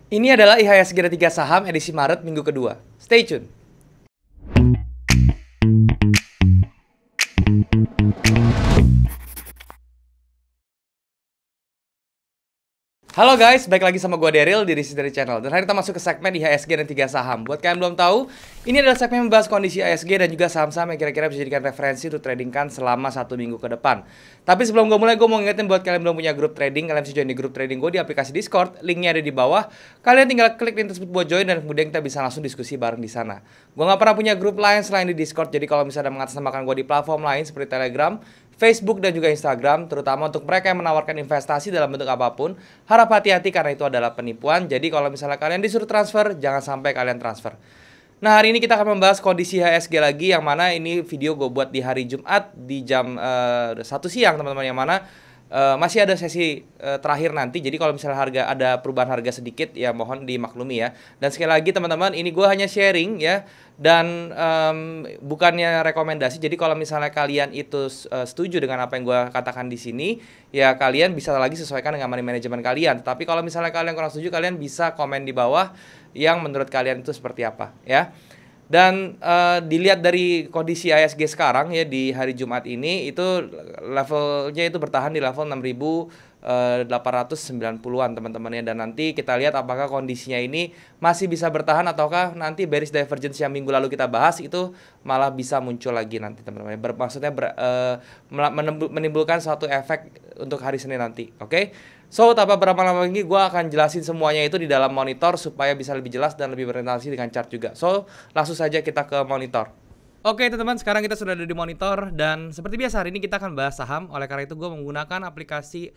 Ini adalah IHSG 3 saham edisi Maret minggu kedua. Stay tune. Halo guys, balik lagi sama gue Daryl di Dari Channel. Dan hari kita masuk ke segmen IHSG dan 3 saham. Buat kalian belum tahu, ini adalah segmen membahas kondisi IHSG dan juga saham-saham yang kira-kira bisa dijadikan referensi untuk tradingkan selama 1 minggu ke depan. Tapi sebelum gue mulai, gue mau ngingetin buat kalian belum punya grup trading, kalian bisa join di grup trading gue di aplikasi Discord. Linknya ada di bawah. Kalian tinggal klik link tersebut buat join dan kemudian kita bisa langsung diskusi bareng di sana. Gue nggak pernah punya grup lain selain di Discord, jadi kalau misalnya mengatasnamakan gue di platform lain seperti Telegram, Facebook dan juga Instagram, terutama untuk mereka yang menawarkan investasi dalam bentuk apapun, harap hati-hati karena itu adalah penipuan. Jadi kalau misalnya kalian disuruh transfer, jangan sampai kalian transfer. Nah, hari ini kita akan membahas kondisi IHSG lagi, yang mana ini video gue buat di hari Jumat di jam 1 siang teman-teman, yang mana masih ada sesi terakhir nanti. Jadi kalau misalnya ada perubahan harga sedikit, ya mohon dimaklumi ya. Dan sekali lagi teman-teman, ini gue hanya sharing ya, dan bukannya rekomendasi. Jadi kalau misalnya kalian itu setuju dengan apa yang gue katakan di sini, ya kalian bisa lagi sesuaikan dengan money management kalian. Tapi kalau misalnya kalian kurang setuju, kalian bisa komen di bawah yang menurut kalian itu seperti apa ya. Dan dilihat dari kondisi IHSG sekarang ya di hari Jumat ini, itu levelnya itu bertahan di level 6.890-an teman-teman ya. Dan nanti kita lihat apakah kondisinya ini masih bisa bertahan ataukah nanti bearish divergence yang minggu lalu kita bahas itu malah bisa muncul lagi nanti teman-teman. Maksudnya menimbulkan suatu efek untuk hari Senin nanti. Oke? So, tanpa berlama-lama lagi, gue akan jelasin semuanya itu di dalam monitor supaya bisa lebih jelas dan lebih berorientasi dengan chart juga. So, langsung saja kita ke monitor. Oke teman-teman, sekarang kita sudah ada di monitor. Dan seperti biasa, hari ini kita akan bahas saham. Oleh karena itu, gue menggunakan aplikasi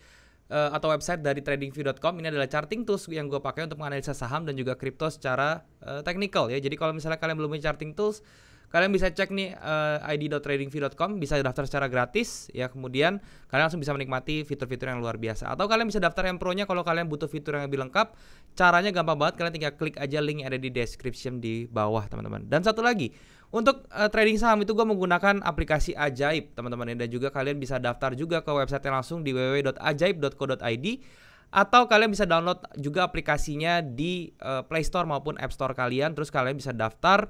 atau website dari tradingview.com. Ini adalah charting tools yang gue pakai untuk menganalisa saham dan juga kripto secara technical ya. Jadi kalau misalnya kalian belum punya charting tools, kalian bisa cek nih id.tradingview.com, bisa daftar secara gratis ya. Kemudian kalian langsung bisa menikmati fitur-fitur yang luar biasa. Atau kalian bisa daftar yang pro-nya kalau kalian butuh fitur yang lebih lengkap. Caranya gampang banget, kalian tinggal klik aja link yang ada di description di bawah teman-teman. Dan satu lagi, untuk trading saham itu gue menggunakan aplikasi Ajaib teman-teman, dan juga kalian bisa daftar juga ke website langsung di www.ajaib.co.id, atau kalian bisa download juga aplikasinya di Play Store maupun App Store kalian. Terus kalian bisa daftar.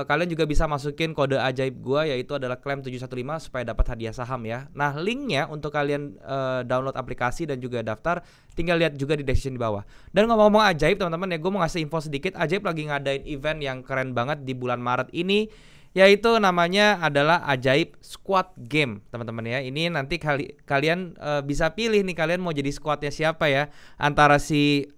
Kalian juga bisa masukin kode ajaib gua, yaitu adalah claim 715 supaya dapat hadiah saham ya. Nah, linknya untuk kalian download aplikasi dan juga daftar tinggal lihat juga di description di bawah. Dan ngomong-ngomong ajaib teman-teman ya, gue mau ngasih info sedikit. Ajaib lagi ngadain event yang keren banget di bulan Maret ini, yaitu namanya adalah Ajaib Squad Game teman-teman ya. Ini nanti kalian bisa pilih nih, kalian mau jadi squadnya siapa ya, antara si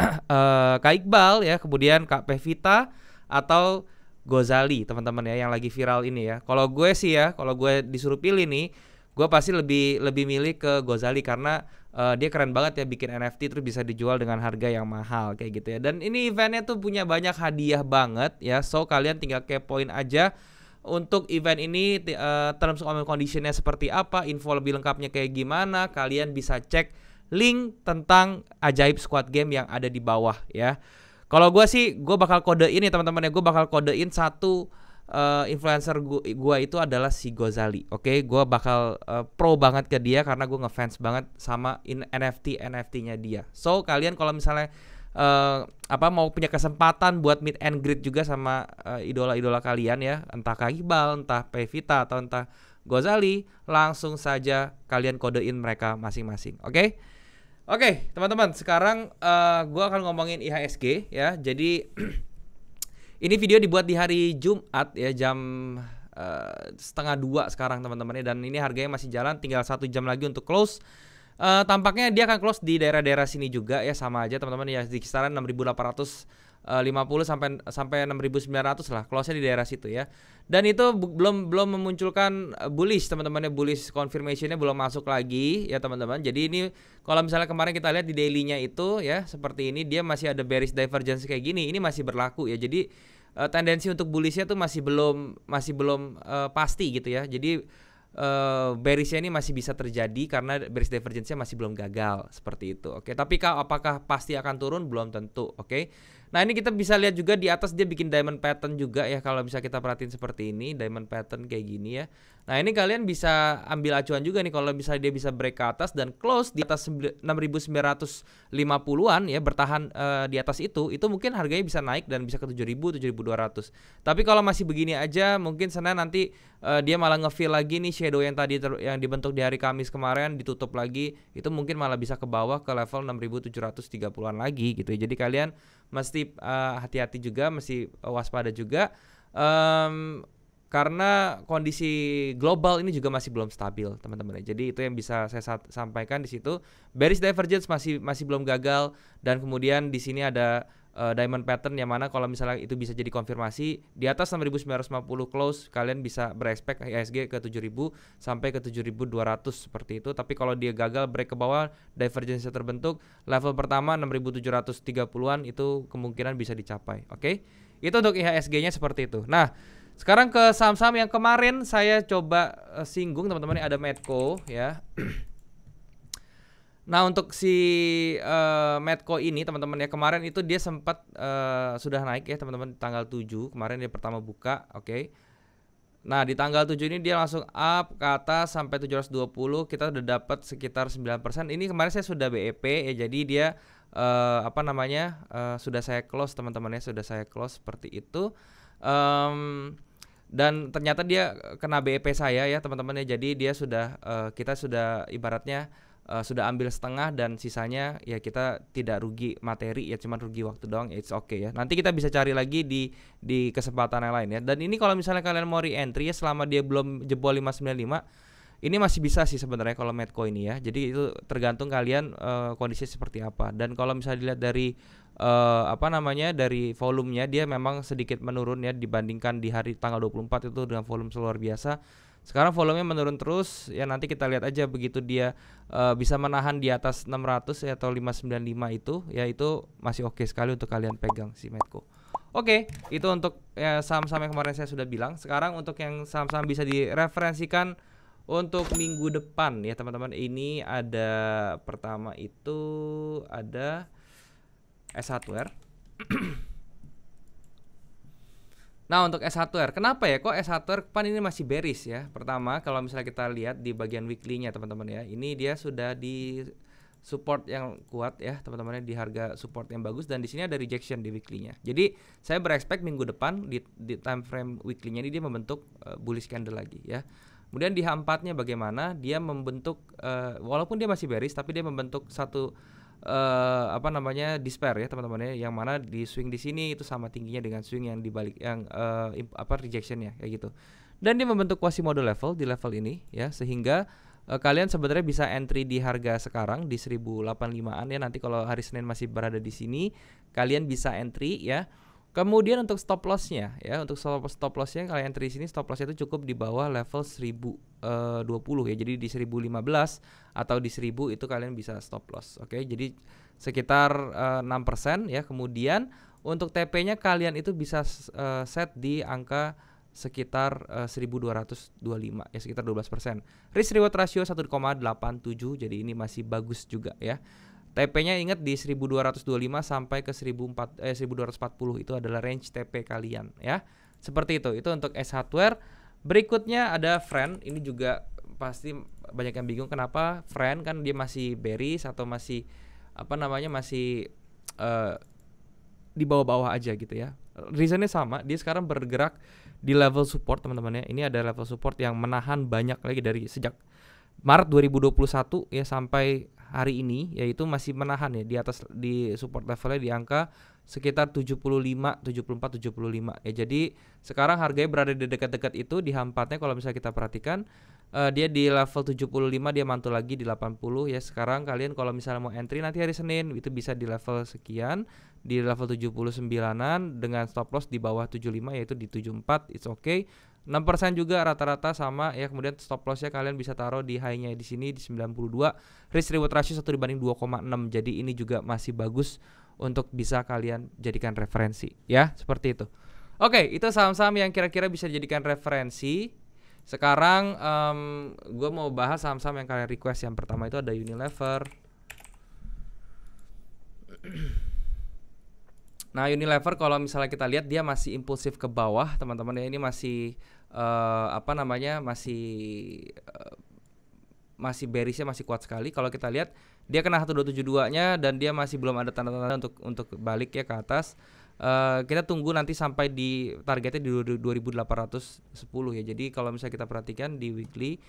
Kak Iqbal ya, kemudian Kak Pevita atau Gozali teman-teman ya, yang lagi viral ini ya. Kalau gue sih ya, kalau gue disuruh pilih nih, gue pasti lebih milih ke Gozali karena dia keren banget ya, bikin NFT terus bisa dijual dengan harga yang mahal kayak gitu ya. Dan ini eventnya tuh punya banyak hadiah banget ya. So kalian tinggal kepoin aja untuk event ini, terms and conditionnya seperti apa, info lebih lengkapnya kayak gimana, kalian bisa cek link tentang Ajaib Squad Game yang ada di bawah ya. Kalau gue sih, gue bakal kodein ya teman-teman ya, gue bakal kodein satu influencer gue itu adalah si Gozali. Oke, gue bakal pro banget ke dia karena gue ngefans banget sama NFT-nya dia. So kalian kalau misalnya mau punya kesempatan buat meet and greet juga sama idola-idola kalian ya, entah Kak Iqbal, entah Pevita atau entah Gozali, langsung saja kalian kodein mereka masing-masing. Oke, teman-teman, sekarang gue akan ngomongin IHSG ya. Jadi ini video dibuat di hari Jumat ya, jam 1:30 sekarang teman-teman ya. Dan ini harganya masih jalan, tinggal 1 jam lagi untuk close. Tampaknya dia akan close di daerah-daerah sini juga ya, sama aja teman-teman ya, di kisaran 6.850 sampai 6.900 lah, close-nya di daerah situ ya. Dan itu belum memunculkan bullish teman-teman ya, bullish confirmation-nya belum masuk lagi ya teman-teman. Jadi ini kalau misalnya kemarin kita lihat di daily-nya itu ya, seperti ini dia masih ada bearish divergence kayak gini, ini masih berlaku ya. Jadi tendensi untuk bullish-nya tuh masih belum pasti gitu ya. Jadi bearish-nya ini masih bisa terjadi karena bearish divergence-nya masih belum gagal seperti itu. Oke, tapi apakah pasti akan turun? Belum tentu. Oke. Nah, ini kita bisa lihat juga di atas dia bikin diamond pattern juga ya, kalau bisa kita perhatiin seperti ini, diamond pattern kayak gini ya. Nah, ini kalian bisa ambil acuan juga nih kalau misalnya dia bisa break ke atas dan close di atas 6.950-an ya, bertahan di atas itu mungkin harganya bisa naik dan bisa ke 7.000, 7.200. Tapi kalau masih begini aja, mungkin Senin nanti dia malah nge-fill lagi nih shadow yang tadi yang dibentuk di hari Kamis kemarin ditutup lagi, itu mungkin malah bisa ke bawah ke level 6.730-an lagi gitu ya. Jadi kalian mesti hati-hati juga, mesti waspada juga. Karena kondisi global ini juga masih belum stabil, teman-teman. Jadi itu yang bisa saya sampaikan di situ. Bearish divergence masih belum gagal, dan kemudian di sini ada diamond pattern yang mana kalau misalnya itu bisa jadi konfirmasi di atas 6.950 close, kalian bisa berekspek IHSG ke 7.000 sampai ke 7.200 seperti itu. Tapi kalau dia gagal break ke bawah, divergence terbentuk, level pertama 6.730-an itu kemungkinan bisa dicapai. Oke? Itu untuk IHSG-nya seperti itu. Nah, sekarang ke saham-saham yang kemarin saya coba singgung, teman-teman. Ini ada Medco ya. Nah, untuk si Medco ini, teman-teman ya, kemarin itu dia sempat sudah naik ya, teman-teman, tanggal 7 kemarin dia pertama buka, oke. Nah, di tanggal 7 ini dia langsung up ke atas sampai 720, kita udah dapat sekitar 9%. Ini kemarin saya sudah BEP ya, jadi dia sudah saya close, teman-teman ya, sudah saya close seperti itu. Dan ternyata dia kena BEP saya ya, teman-teman ya. Jadi dia sudah kita sudah ibaratnya sudah ambil setengah dan sisanya ya kita tidak rugi materi ya, cuma rugi waktu doang. It's okay ya. Nanti kita bisa cari lagi di kesempatan yang lain ya. Dan ini kalau misalnya kalian mau re-entry ya selama dia belum jebol 595, ini masih bisa sih sebenarnya kalau Medco ini ya. Jadi itu tergantung kalian kondisinya seperti apa. Dan kalau misalnya dilihat dari dari volumenya, dia memang sedikit menurun ya dibandingkan di hari tanggal 24 itu dengan volume luar biasa. Sekarang volumenya menurun terus ya, nanti kita lihat aja begitu dia bisa menahan di atas 600 ya, atau 595 itu ya, itu masih oke sekali untuk kalian pegang si Medco. Oke, itu untuk saham-saham yang kemarin saya sudah bilang. Sekarang untuk yang saham-saham bisa direferensikan untuk minggu depan ya, teman-teman. Ini ada pertama itu ada S-Hardware. Nah, untuk S-Hardware, kenapa ya kok S-Hardware pan ini masih bearish ya? Pertama, kalau misalnya kita lihat di bagian weekly-nya, teman-teman ya, ini dia sudah di support yang kuat ya, teman-teman, di harga support yang bagus, dan di sini ada rejection di weekly-nya. Jadi saya berekspek minggu depan di time frame weekly-nya ini dia membentuk bullish candle lagi ya. Kemudian di H4-nya bagaimana? Dia membentuk walaupun dia masih bearish, tapi dia membentuk satu despair ya, teman-teman ya, yang mana di swing di sini itu sama tingginya dengan swing yang dibalik yang rejectionnya kayak gitu. Dan dia membentuk Quasimodo level di level ini ya, sehingga kalian sebenarnya bisa entry di harga sekarang di 1085-an ya. Nanti kalau hari Senin masih berada di sini, kalian bisa entry ya. Kemudian untuk stop loss-nya ya, untuk stop loss-nya kalian entry di sini, stop loss-nya itu cukup di bawah level 1020 ya. Jadi di 1015 atau di 1000 itu kalian bisa stop loss. Oke, jadi sekitar 6% ya. Kemudian untuk TP-nya kalian itu bisa set di angka sekitar 1225 ya, sekitar 12%. Risk reward ratio 1,87, jadi ini masih bagus juga ya. TP-nya ingat di 1225 sampai ke 1240 itu adalah range TP kalian ya. Seperti itu. Itu untuk S-Hardware. Berikutnya ada Friend. Ini juga pasti banyak yang bingung kenapa Friend, kan dia masih bearish atau masih masih di bawah-bawah aja gitu ya. Reasonnya sama, dia sekarang bergerak di level support, teman-teman ya. Ini ada level support yang menahan banyak lagi dari sejak Maret 2021 ya sampai hari ini, yaitu masih menahan ya di support levelnya di angka sekitar 75, 74, 75 ya. Jadi sekarang harganya berada di dekat-dekat itu di H4-nya. Kalau misalnya kita perhatikan dia di level 75, dia mantul lagi di 80 ya. Sekarang kalian kalau misalnya mau entry nanti hari Senin itu bisa di level sekian, di level 79-an dengan stop loss di bawah 75 yaitu di 74. It's okay. 6% juga rata-rata sama ya. Kemudian stop loss-nya kalian bisa taruh di high-nya di sini di 92. Risk reward ratio 1/2,6. Jadi ini juga masih bagus untuk bisa kalian jadikan referensi ya, seperti itu. Oke, itu saham-saham yang kira-kira bisa dijadikan referensi. Sekarang gue mau bahas saham-saham yang kalian request. Yang pertama itu ada Unilever. Nah, Unilever kalau misalnya kita lihat dia masih impulsif ke bawah, teman-teman ya. Ini masih apa namanya? Masih bearishnya masih kuat sekali. Kalau kita lihat dia kena 1272-nya dan dia masih belum ada tanda-tanda untuk balik ya ke atas. Kita tunggu nanti sampai di targetnya di 2810 ya. Jadi kalau misalnya kita perhatikan di weekly,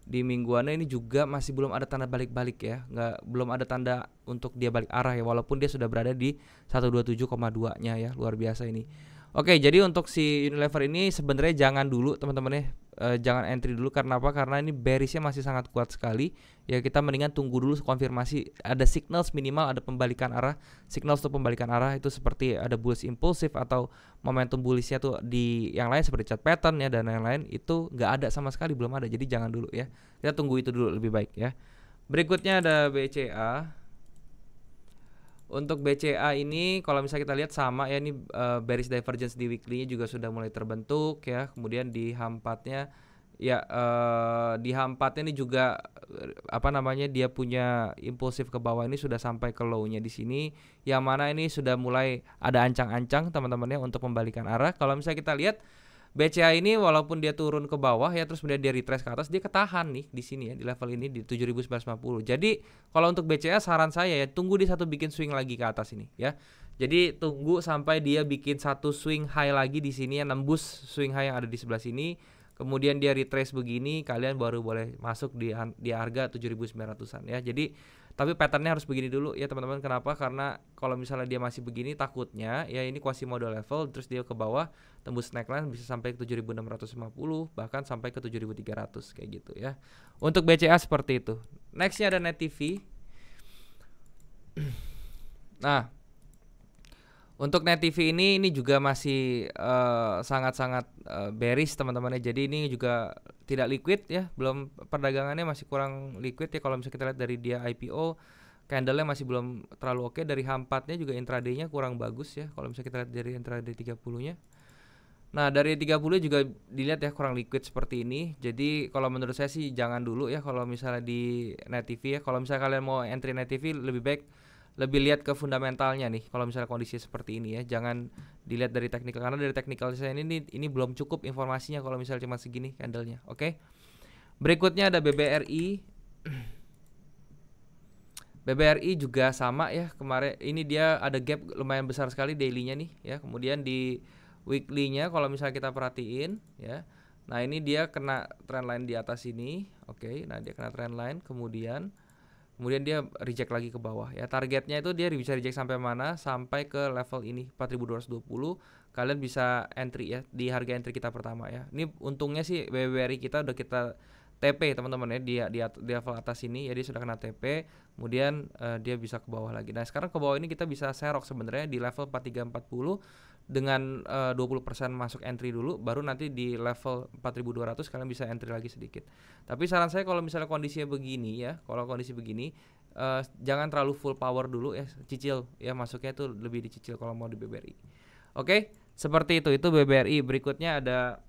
di mingguannya ini juga masih belum ada tanda balik-balik ya. Belum ada tanda untuk dia balik arah ya, walaupun dia sudah berada di 127,2-nya ya. Luar biasa ini. Oke, jadi untuk si Unilever ini sebenarnya jangan dulu teman-teman ya. Jangan entry dulu, karena apa? Karena ini bearishnya masih sangat kuat sekali. Ya kita mendingan tunggu dulu konfirmasi ada signals, minimal ada pembalikan arah. Signals untuk pembalikan arah itu seperti ada bullish impulsif atau momentum bullishnya tuh di yang lain seperti chart pattern ya dan lain-lain, itu nggak ada sama sekali, belum ada. Jadi jangan dulu ya. Kita tunggu itu dulu lebih baik ya. Berikutnya ada BCA. Untuk BCA ini kalau misalnya kita lihat sama ya, ini bearish divergence di weekly-nya juga sudah mulai terbentuk ya. Kemudian di H4-nya ya di H4-nya ini juga apa namanya, dia punya impulsif ke bawah, ini sudah sampai ke low-nya di sini. Yang mana ini sudah mulai ada ancang-ancang teman-teman ya untuk membalikan arah. Kalau misalnya kita lihat BCA ini walaupun dia turun ke bawah ya, terus kemudian dia retrace ke atas, dia ketahan nih di sini ya, di level ini di 7.950. Jadi kalau untuk BCA saran saya ya, tunggu dia satu bikin swing lagi ke atas ini ya. Jadi tunggu sampai dia bikin satu swing high lagi di sini ya, nembus swing high yang ada di sebelah sini. Kemudian dia retrace begini, kalian baru boleh masuk di harga 7.900-an ya. Jadi tapi patternnya harus begini dulu ya teman-teman. Kenapa? Karena kalau misalnya dia masih begini, takutnya ya ini Quasimodo level, terus dia ke bawah tembus neckline bisa sampai ke 7.650, bahkan sampai ke 7.300 kayak gitu ya. Untuk BCA seperti itu. Nextnya ada Net TV. Nah, untuk Net TV ini juga masih sangat-sangat bearish teman-teman ya. Jadi ini juga tidak liquid ya, belum, perdagangannya masih kurang liquid ya. Kalau misalnya kita lihat dari dia IPO, candle-nya masih belum terlalu oke. Dari H4-nya juga intraday-nya kurang bagus ya. Kalau misalnya kita lihat dari intraday 30-nya. Nah, dari 30 juga dilihat ya kurang liquid seperti ini. Jadi kalau menurut saya sih jangan dulu ya kalau misalnya di Net TV ya. Kalau misalnya kalian mau entry Net TV, lebih baik lebih lihat ke fundamentalnya nih. Kalau misalnya kondisi seperti ini ya, jangan dilihat dari teknikal, karena dari teknikal saya ini belum cukup informasinya kalau misalnya cuma segini candlenya. Oke. Berikutnya ada BBRI. BBRI juga sama ya, kemarin ini dia ada gap lumayan besar sekali daily-nya nih ya. Kemudian di weekly-nya kalau misalnya kita perhatiin ya. Nah, ini dia kena trendline di atas ini. Oke. Nah, dia kena trendline, kemudian dia reject lagi ke bawah ya. Targetnya itu dia bisa reject sampai mana? Sampai ke level ini 4220. Kalian bisa entry ya di harga entry kita pertama ya. Ini untungnya sih BBRI kita udah kita TP teman-teman ya, di level atas ini ya, dia sudah kena TP. Kemudian dia bisa ke bawah lagi. Nah, sekarang ke bawah ini kita bisa serok sebenarnya di level 4340 dengan 20% masuk entry dulu, baru nanti di level 4200 kalian bisa entry lagi sedikit. Tapi saran saya kalau misalnya kondisinya begini ya, kalau kondisi begini jangan terlalu full power dulu ya, cicil ya, masuknya itu lebih dicicil kalau mau di BBRI. Oke, seperti itu BBRI. Berikutnya ada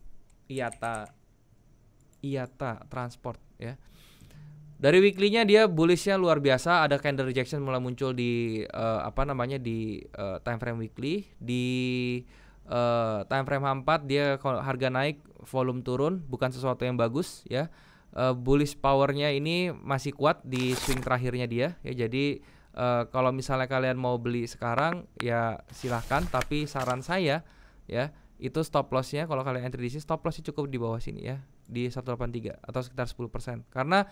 IATA Transport ya. Dari weekly-nya dia bullish-nya luar biasa, ada candle rejection mulai muncul di di time frame weekly. Di time frame H4 dia harga naik, volume turun, bukan sesuatu yang bagus ya. Bullish powernya ini masih kuat di swing terakhirnya dia ya. Jadi kalau misalnya kalian mau beli sekarang ya silahkan, tapi saran saya ya, itu stop loss-nya kalau kalian entry di sini, stop loss-nya cukup di bawah sini ya, di 183 atau sekitar 10%. Karena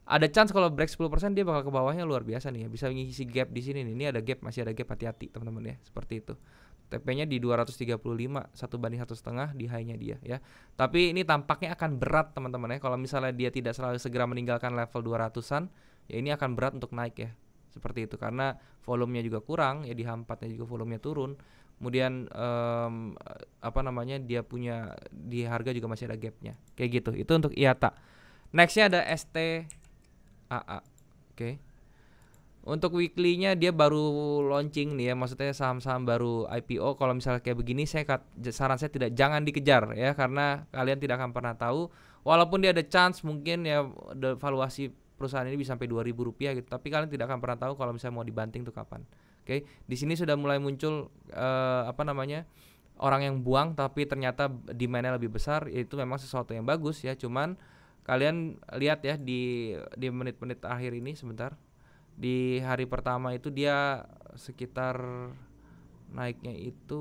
ada chance kalau break 10% dia bakal ke bawahnya luar biasa nih ya. Bisa ngisi gap di sini nih. Ini ada gap, masih ada gap, hati-hati teman-teman ya. Seperti itu. TP-nya di 235, 1/1,5 di high-nya dia ya. Tapi ini tampaknya akan berat teman-teman ya. Kalau misalnya dia tidak selalu segera meninggalkan level 200-an, ya ini akan berat untuk naik ya. Seperti itu, karena volumenya juga kurang ya, di H4-nya juga volumenya turun. Kemudian dia punya di harga juga masih ada gap-nya. Kayak gitu. Itu untuk IATA. Next-nya ada STAA. Oke. Untuk weekly-nya dia baru launching nih ya, maksudnya saham-saham baru IPO. Kalau misalnya kayak begini, saran saya jangan dikejar ya, karena kalian tidak akan pernah tahu. Walaupun dia ada chance mungkin ya, valuasi perusahaan ini bisa sampai Rp2.000 gitu, tapi kalian tidak akan pernah tahu kalau misalnya mau dibanting tuh kapan. Oke, di sini sudah mulai muncul apa namanya, orang yang buang tapi ternyata demand-nya lebih besar, itu memang sesuatu yang bagus ya. Cuman kalian lihat ya di menit-menit akhir ini sebentar. Di hari pertama itu dia sekitar naiknya itu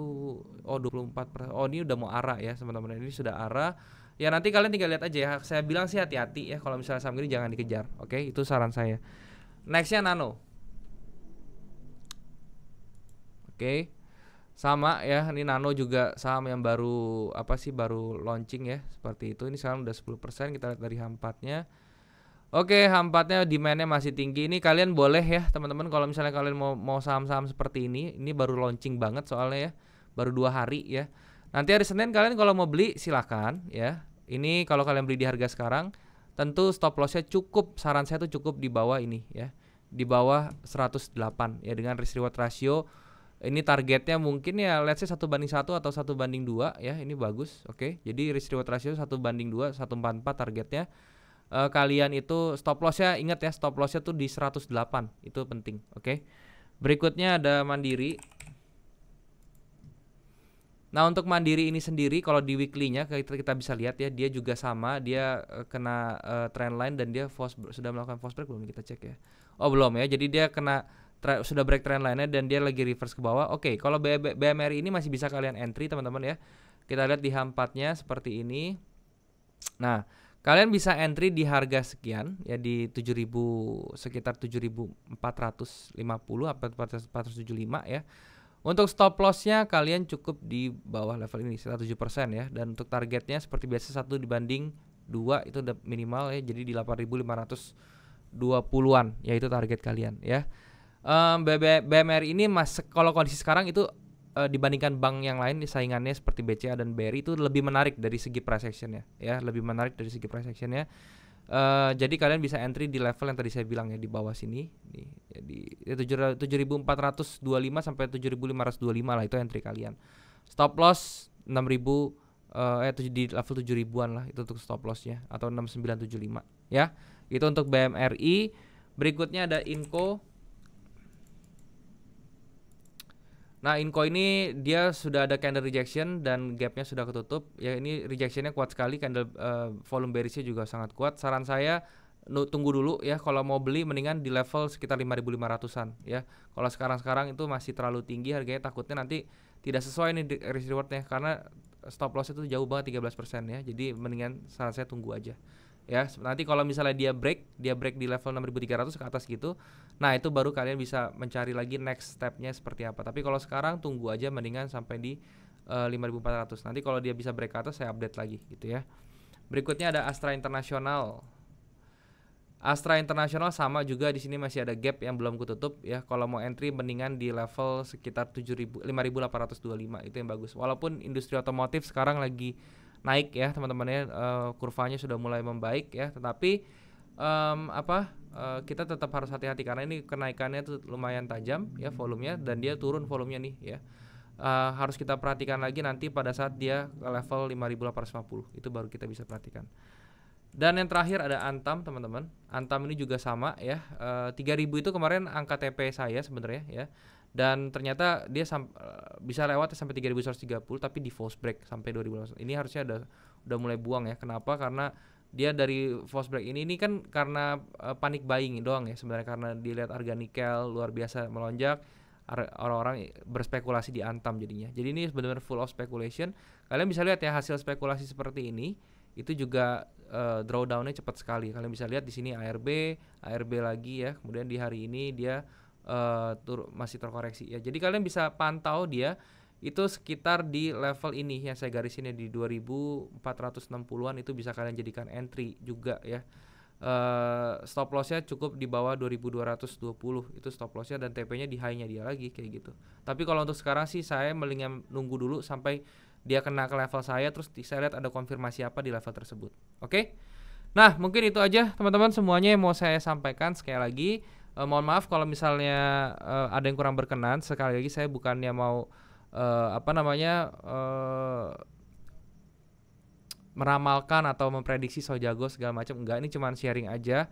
24%. Oh, ini udah mau arah ya teman-teman. Ini sudah arah. Ya nanti kalian tinggal lihat aja ya. Saya bilang sih hati-hati ya kalau misalnya saham ini jangan dikejar. Oke, itu saran saya. Nextnya Nano. Oke. Sama ya, ini Nano juga saham yang baru baru launching ya, seperti itu. Ini sekarang udah 10%, kita lihat dari H4-nya. Oke, H4-nya demand-nya masih tinggi. Ini kalian boleh ya, teman-teman, kalau misalnya kalian mau saham-saham seperti ini baru launching banget soalnya ya. Baru 2 hari ya. Nanti hari Senin kalian kalau mau beli silakan ya. Ini kalau kalian beli di harga sekarang, tentu stop loss-nya cukup, saran saya tuh cukup di bawah ini ya. Di bawah 108 ya, dengan risk reward ratio ini targetnya mungkin ya let's say 1:1 atau 1:2 ya, ini bagus. Oke. Jadi risk reward ratio 1:2, 144 targetnya. Kalian itu stop lossnya, ingat ya, stop lossnya tuh di 108, itu penting. Oke. Berikutnya ada Mandiri. Nah, untuk Mandiri ini sendiri kalau di weekly-nya kita bisa lihat ya, dia juga sama, dia kena trend line dan dia sudah melakukan false break belum, kita cek ya. Oh, belum ya. Jadi dia kena sudah break trend line-nya dan dia lagi reverse ke bawah. Oke, kalau BMRI ini masih bisa kalian entry teman-teman ya. Kita lihat di H4-nya seperti ini. Nah, kalian bisa entry di harga sekian ya, di 7.000, sekitar 7.450 atau 475 ya. Untuk stop loss-nya kalian cukup di bawah level ini sekitar 7% ya, dan untuk targetnya seperti biasa 1/2 itu udah minimal ya, jadi di 8.520-an ya, itu target kalian ya. BMR ini kalau kondisi sekarang itu dibandingkan bank yang lain saingannya seperti BCA dan BRI itu lebih menarik dari segi price action-nya ya, lebih menarik dari segi price action-nya. Jadi kalian bisa entry di level yang tadi saya bilang ya, di bawah sini nih ya, di 7.425 sampai 7.525 lah, itu entry kalian. Stop loss 6.000 di level 7.000-an lah, itu untuk stop loss-nya, atau 6.975 ya. Itu untuk BMRI. Berikutnya ada Inco. Nah, Inco ini dia sudah ada candle rejection dan gapnya sudah ketutup ya. Ini rejectionnya kuat sekali, candle volume bearish-nya juga sangat kuat. Saran saya tunggu dulu ya, kalau mau beli mendingan di level sekitar 5.500-an ya. Kalau sekarang itu masih terlalu tinggi harganya, takutnya nanti tidak sesuai nih risk reward-nya, karena stop loss itu jauh banget 13% ya. Jadi mendingan saran saya tunggu aja ya. Nanti kalau misalnya dia break di level 6.300 ke atas gitu, nah itu baru kalian bisa mencari lagi next stepnya seperti apa. Tapi kalau sekarang tunggu aja, mendingan sampai di 5.400. Nanti kalau dia bisa break ke atas saya update lagi gitu ya. Berikutnya ada Astra International. Astra International sama juga, di sini masih ada gap yang belum ketutup ya. Kalau mau entry mendingan di level sekitar 5.825, itu yang bagus. Walaupun industri otomotif sekarang lagi naik ya teman-teman ya, kurvanya sudah mulai membaik ya, tetapi kita tetap harus hati-hati karena ini kenaikannya tuh lumayan tajam ya volumenya, dan dia turun volumenya nih ya. Harus kita perhatikan lagi nanti pada saat dia ke level 5.850, itu baru kita bisa perhatikan. Dan yang terakhir ada Antam teman-teman. Antam ini juga sama ya, 3.000 itu kemarin angka TP saya sebenarnya ya. Dan ternyata dia bisa lewat sampai 3.130, tapi di false break sampai 2.000. Ini harusnya udah mulai buang ya. Kenapa? Karena dia dari false break ini kan karena panic buying doang ya sebenarnya, karena dilihat harga nikel luar biasa melonjak, orang-orang berspekulasi di Antam jadinya. Jadi ini benar-benar full of speculation. Kalian bisa lihat ya hasil spekulasi seperti ini itu juga drawdown-nya cepat sekali. Kalian bisa lihat di sini ARB lagi ya. Kemudian di hari ini dia masih terkoreksi ya. Jadi kalian bisa pantau dia itu sekitar di level ini yang saya garisin ya, di 2.460-an, itu bisa kalian jadikan entry juga ya. Stop loss-nya cukup di bawah 2.220 itu stop loss-nya, dan TP-nya di high-nya dia lagi kayak gitu. Tapi kalau untuk sekarang sih saya mendingan nunggu dulu sampai dia kena ke level saya, terus saya lihat ada konfirmasi apa di level tersebut. Oke? Nah, mungkin itu aja teman-teman semuanya yang mau saya sampaikan. Sekali lagi mohon maaf kalau misalnya ada yang kurang berkenan. Sekali lagi saya bukannya mau meramalkan atau memprediksi so jago segala macam, enggak. Ini cuma sharing aja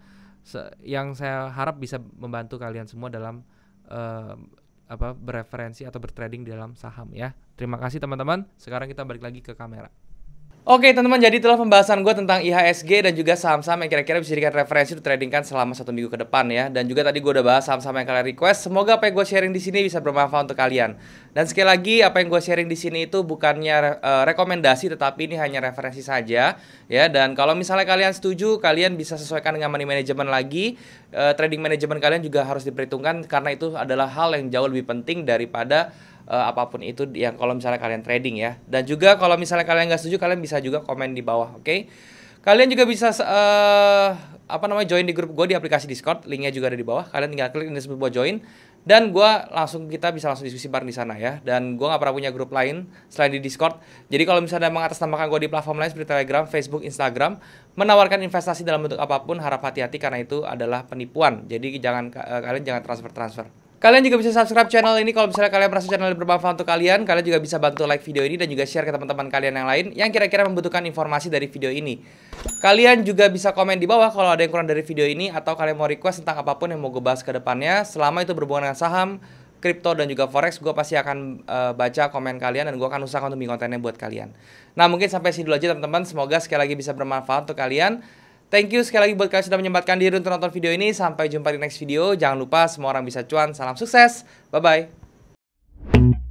yang saya harap bisa membantu kalian semua dalam bereferensi atau bertrading di dalam saham ya. Terima kasih teman-teman. Sekarang kita balik lagi ke kamera. Oke teman-teman, jadi itulah pembahasan gue tentang IHSG dan juga saham-saham yang kira-kira bisa dijadikan referensi untuk tradingkan selama 1 minggu ke depan ya. Dan juga tadi gue udah bahas saham-saham yang kalian request. Semoga apa yang gue sharing di sini bisa bermanfaat untuk kalian. Dan sekali lagi, apa yang gue sharing di sini itu bukannya rekomendasi, tetapi ini hanya referensi saja ya. Dan kalau misalnya kalian setuju, kalian bisa sesuaikan dengan money management lagi. Trading management kalian juga harus diperhitungkan karena itu adalah hal yang jauh lebih penting daripada apapun itu yang kalau misalnya kalian trading ya. Dan juga kalau misalnya kalian nggak setuju, kalian bisa juga komen di bawah, oke? Kalian juga bisa join di grup gue di aplikasi Discord, linknya juga ada di bawah. Kalian tinggal klik ini buat join dan kita bisa langsung diskusi bareng di sana ya. Dan gue nggak pernah punya grup lain selain di Discord. Jadi kalau misalnya mengatasnamakan gue di platform lain seperti Telegram, Facebook, Instagram, menawarkan investasi dalam bentuk apapun, harap hati-hati karena itu adalah penipuan. Jadi kalian jangan transfer. Kalian juga bisa subscribe channel ini kalau misalnya kalian merasa channel ini bermanfaat untuk kalian. Kalian juga bisa bantu like video ini dan juga share ke teman-teman kalian yang lain yang kira-kira membutuhkan informasi dari video ini. Kalian juga bisa komen di bawah kalau ada yang kurang dari video ini atau kalian mau request tentang apapun yang mau gue bahas ke depannya. Selama itu berhubungan dengan saham, kripto dan juga forex, gue pasti akan baca komen kalian dan gue akan usahakan untuk bikin kontennya buat kalian. Nah, mungkin sampai sini dulu aja teman-teman. Semoga sekali lagi bisa bermanfaat untuk kalian. Thank you sekali lagi buat kalian sudah menyempatkan diri untuk nonton video ini. Sampai jumpa di next video. Jangan lupa semua orang bisa cuan. Salam sukses. Bye-bye.